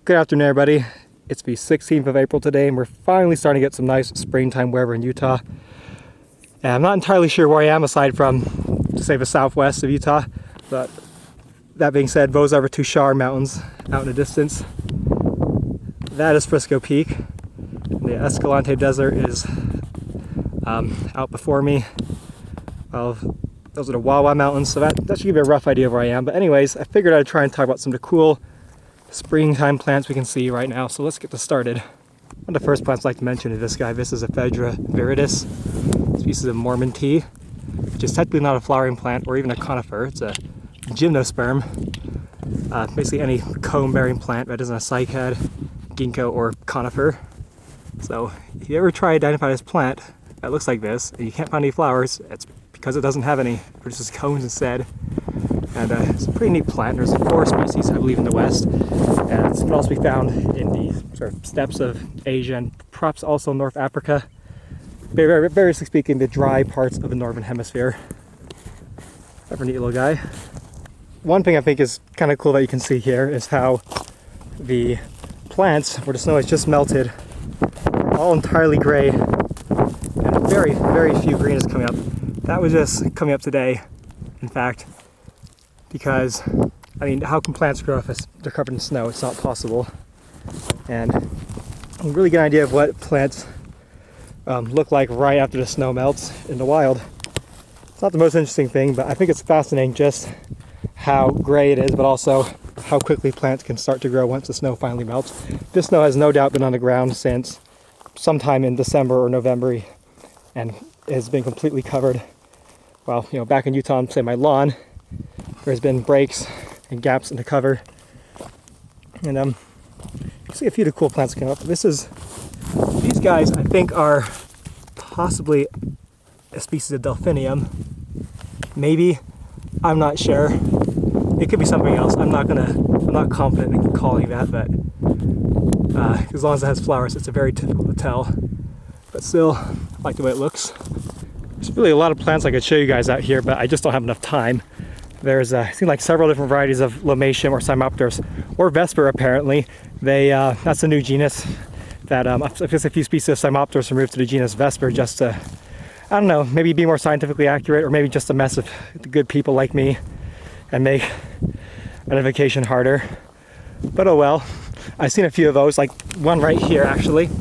Good afternoon, everybody. It's the 16th of April today, and we're finally starting to get some nice springtime weather in Utah. And I'm not entirely sure where I am aside from, to say, the southwest of Utah. But that being said, those are the two Shar Mountains out in the distance. That is Frisco Peak. The Escalante Desert is out before me. Well, those are the Wawa Mountains, so that should give you a rough idea of where I am. But anyways, I figured I'd try and talk about some of the cool springtime plants we can see right now, so let's get this started. One of the first plants I'd like to mention is this guy. This is Ephedra viridis, species of mormon tea, which is technically not a flowering plant or even a conifer. It's a gymnosperm. Basically any cone-bearing plant that isn't a cycad, ginkgo, or conifer. So if you ever try to identify this plant that looks like this and you can't find any flowers, it's because it doesn't have any. It produces cones instead. And it's a pretty neat plant. There's 4 species, I believe, in the West. And it can also be found in the sort of steppes of Asia and perhaps also North Africa. Variously speaking, the dry parts of the Northern Hemisphere. That's a neat little guy. One thing I think is kind of cool that you can see here is how the plants, where the snow has just melted, are all entirely gray. And very, very few green is coming up. That was just coming up today, in fact. Because, I mean, how can plants grow if they're covered in snow? It's not possible. And you really get an idea of what plants look like right after the snow melts in the wild. It's not the most interesting thing, but I think it's fascinating just how gray it is, but also how quickly plants can start to grow once the snow finally melts. This snow has no doubt been on the ground since sometime in December or November, and has been completely covered. Well, you know, back in Utah, say my lawn, there's been breaks and gaps in the cover. And you can see a few of the cool plants coming up. These guys I think are possibly a species of Delphinium. Maybe, I'm not sure. It could be something else. I'm not confident in calling that, but as long as it has flowers, it's very difficult to tell. But still, I like the way it looks. There's really a lot of plants I could show you guys out here, but I just don't have enough time. There's seem like several different varieties of Lomatium or Cymopteris or Vesper apparently. That's a new genus that I guess a few species of Cymopteris were moved to the genus Vesper just to, I don't know, maybe be more scientifically accurate, or maybe just to mess with the good people like me and make identification harder. But oh well. I've seen a few of those, like one right here actually.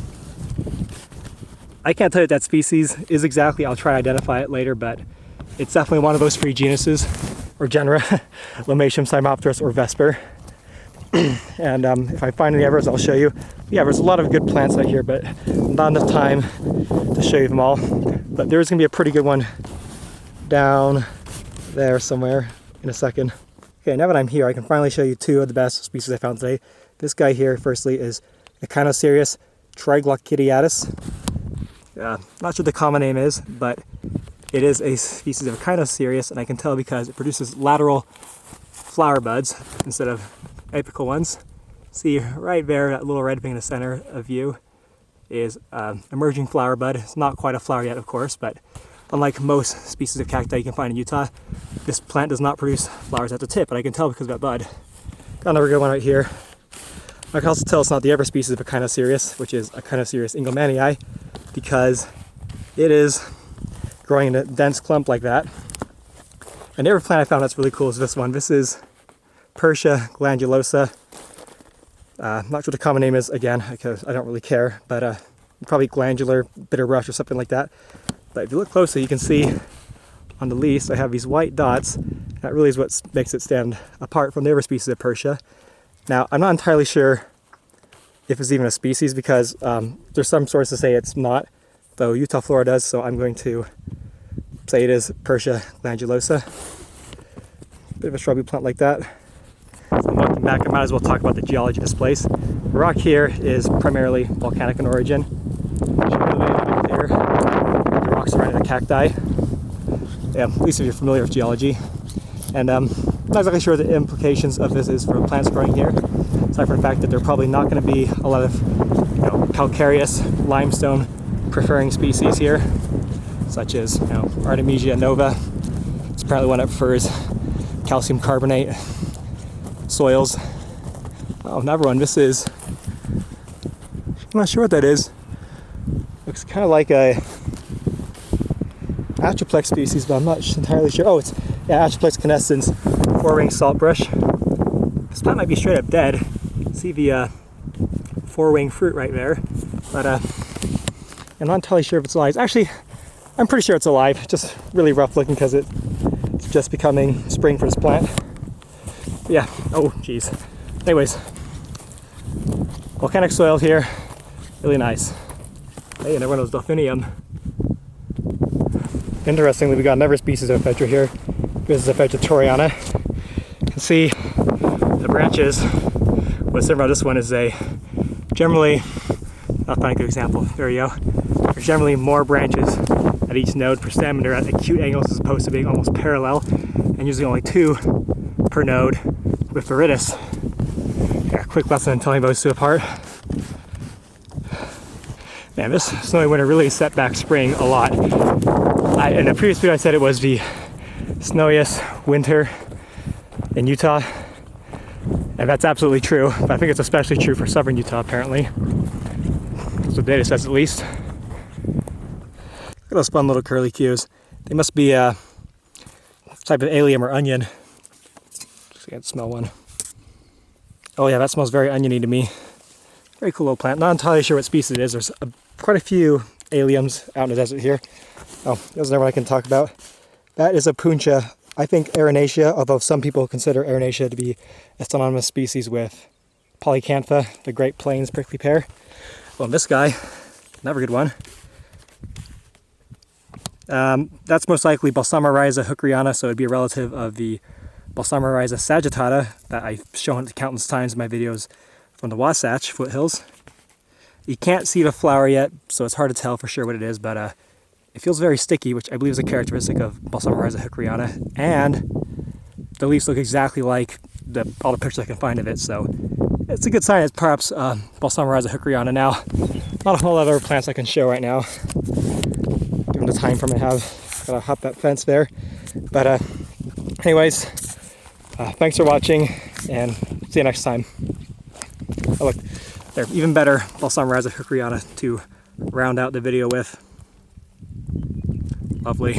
I can't tell you what that species is exactly. I'll try to identify it later, but it's definitely one of those 3 genuses or genera, Lomatium, Cymopteris, or Vesper. And if I find any others, I'll show you. Yeah, there's a lot of good plants out here, but not enough time to show you them all. But there's gonna be a pretty good one down there somewhere in a second. Okay, now that I'm here, I can finally show you 2 of the best species I found today. This guy here, firstly, is Echinocereus triglochidiatus. Not sure the common name is, but it is a species of Echinocereus, and I can tell because it produces lateral flower buds instead of apical ones. See right there, that little red thing in the center of view is emerging flower bud. It's not quite a flower yet, of course, but unlike most species of cacti you can find in Utah, this plant does not produce flowers at the tip, but I can tell because of that bud. Got another good one right here. I can also tell it's not the ever species of Echinocereus, which is Echinocereus engelmannii, because it is growing in a dense clump like that. And the other plant I found that's really cool is this one. This is Purshia glandulosa. Not sure what the common name is again, because I don't really care, but probably glandular bitterbrush or something like that. But if you look closely, you can see on the leaves I have these white dots. That really is what makes it stand apart from the other species of Purshia. Now, I'm not entirely sure if it's even a species, because there's some sources say it's not, though Utah Flora does, so I'm going to say it is Purshia glandulosa. Bit of a shrubby plant like that. So I'm walking back, I might as well talk about the geology of this place. The rock here is primarily volcanic in origin. Here, the rocks are right in the cacti. Yeah, at least if you're familiar with geology. And I'm not exactly sure what the implications of this is for plants growing here, aside from the fact that there are probably not going to be a lot of calcareous limestone preferring species here, such as Artemisia nova. It's apparently one that prefers calcium carbonate soils. Oh, another one. This is, I'm not sure what that is. Looks kind of like a Atriplex species, but I'm not entirely sure. Oh, it's, yeah, Atriplex canescens, 4-ring saltbush. This plant might be straight up dead. See the 4-wing fruit right there, but I'm not entirely sure if it's alive. Actually, I'm pretty sure it's alive, just really rough looking because it's just becoming spring for this plant. But yeah, oh geez. Anyways, volcanic soil here, really nice. Hey, another one of those Delphinium. Interestingly, we got another species of Ephedra here. This is Ephedra torreyana. You can see the branches. What's different about this one is generally, I'll find a good example. There you go. There's generally more branches at each node per stem, and they're at acute angles as opposed to being almost parallel, and usually only 2 per node with viridis. Yeah, quick lesson in telling those two apart. Man, this snowy winter really set back spring a lot. In a previous video I said it was the snowiest winter in Utah, and that's absolutely true, but I think it's especially true for southern Utah apparently. That's what data says at least. Look at those fun little curlicues. They must be a type of allium or onion. Just gotta smell one. Oh yeah, that smells very oniony to me. Very cool little plant. Not entirely sure what species it is. There's quite a few alliums out in the desert here. Oh, there's another one I can talk about. That is Opuntia. I think erinacea, although some people consider erinacea to be a synonymous species with polycantha, the Great Plains prickly pear. Well, this guy, another good one. That's most likely Balsamorhiza hookeriana, so it'd be a relative of the Balsamorhiza sagittata that I've shown countless times in my videos from the Wasatch foothills. You can't see the flower yet, so it's hard to tell for sure what it is, but it feels very sticky, which I believe is a characteristic of Balsamorhiza hookeriana, and the leaves look exactly like all the pictures I can find of it, so it's a good sign it's perhaps Balsamorhiza hookeriana. Now, not a whole lot of other plants I can show right now, given the time frame I have. Gotta hop that fence there. But anyways, thanks for watching, and see you next time. Oh look, there, even better Balsamorhiza hookeriana to round out the video with. Lovely.